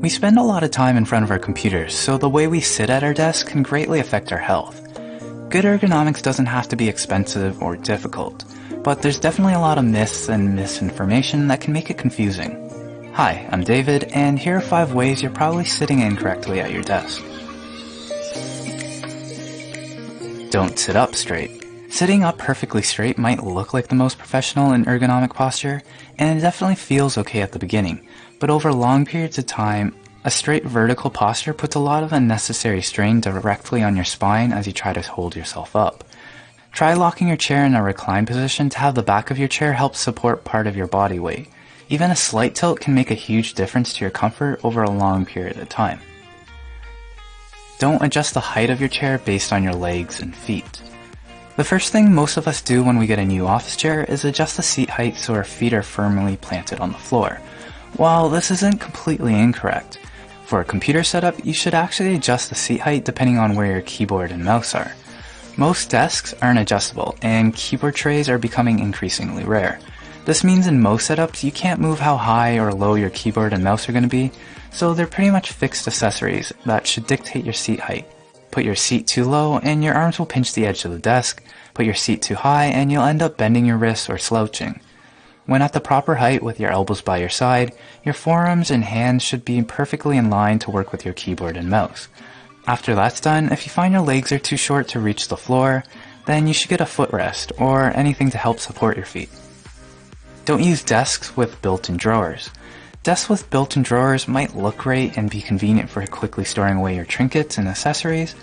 We spend a lot of time in front of our computers, so the way we sit at our desk can greatly affect our health. Good ergonomics doesn't have to be expensive or difficult, but there's definitely a lot of myths and misinformation that can make it confusing. Hi, I'm David, and here are 5 ways you're probably sitting incorrectly at your desk. Don't sit up straight. Sitting up perfectly straight might look like the most professional and ergonomic posture, and it definitely feels okay at the beginning, but over long periods of time, a straight vertical posture puts a lot of unnecessary strain directly on your spine as you try to hold yourself up. Try locking your chair in a reclined position to have the back of your chair help support part of your body weight. Even a slight tilt can make a huge difference to your comfort over a long period of time. Don't adjust the height of your chair based on your legs and feet. The first thing most of us do when we get a new office chair is adjust the seat height so our feet are firmly planted on the floor. While this isn't completely incorrect, for a computer setup you should actually adjust the seat height depending on where your keyboard and mouse are. Most desks aren't adjustable, and keyboard trays are becoming increasingly rare. This means in most setups you can't move how high or low your keyboard and mouse are going to be, so they're pretty much fixed accessories that should dictate your seat height. Put your seat too low and your arms will pinch the edge of the desk. Put your seat too high and you'll end up bending your wrists or slouching. When at the proper height with your elbows by your side, your forearms and hands should be perfectly in line to work with your keyboard and mouse. After that's done, if you find your legs are too short to reach the floor, then you should get a footrest or anything to help support your feet. Don't use desks with built-in drawers. Desks with built-in drawers might look great and be convenient for quickly storing away your trinkets and accessories,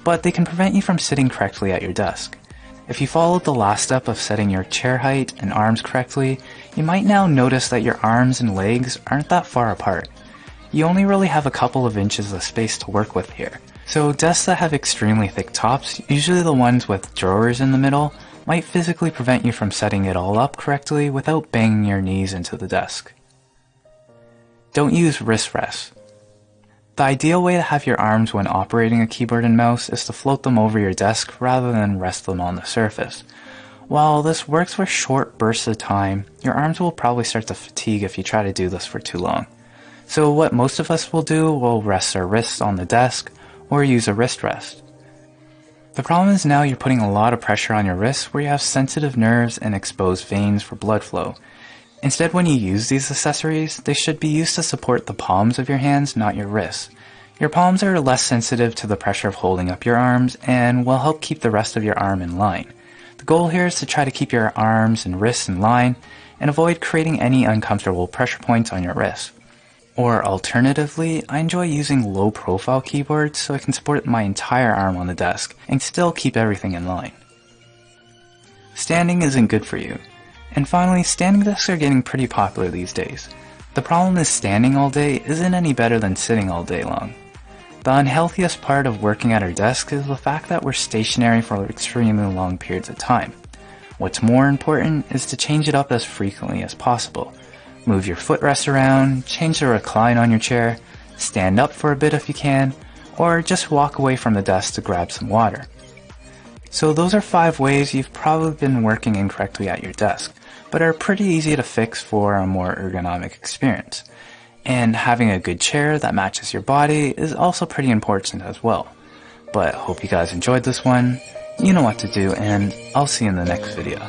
but they can prevent you from sitting correctly at your desk. If you followed the last step of setting your chair height and arms correctly, you might now notice that your arms and legs aren't that far apart. You only really have a couple of inches of space to work with here. So desks that have extremely thick tops, usually the ones with drawers in the middle, might physically prevent you from setting it all up correctly without banging your knees into the desk. Don't use wrist rests. The ideal way to have your arms when operating a keyboard and mouse is to float them over your desk rather than rest them on the surface. While this works for short bursts of time, your arms will probably start to fatigue if you try to do this for too long. So what most of us will do will rest our wrists on the desk or use a wrist rest. The problem is now you're putting a lot of pressure on your wrists where you have sensitive nerves and exposed veins for blood flow. Instead, when you use these accessories, they should be used to support the palms of your hands, not your wrists. Your palms are less sensitive to the pressure of holding up your arms and will help keep the rest of your arm in line. The goal here is to try to keep your arms and wrists in line and avoid creating any uncomfortable pressure points on your wrists. Or alternatively, I enjoy using low-profile keyboards so I can support my entire arm on the desk and still keep everything in line. Standing isn't good for you. And finally, standing desks are getting pretty popular these days. The problem is standing all day isn't any better than sitting all day long. The unhealthiest part of working at our desk is the fact that we're stationary for extremely long periods of time. What's more important is to change it up as frequently as possible. Move your footrest around, change the recline on your chair, stand up for a bit if you can, or just walk away from the desk to grab some water. So those are 5 ways you've probably been working incorrectly at your desk, but are pretty easy to fix for a more ergonomic experience. And having a good chair that matches your body is also pretty important as well. But hope you guys enjoyed this one. You know what to do, and I'll see you in the next video.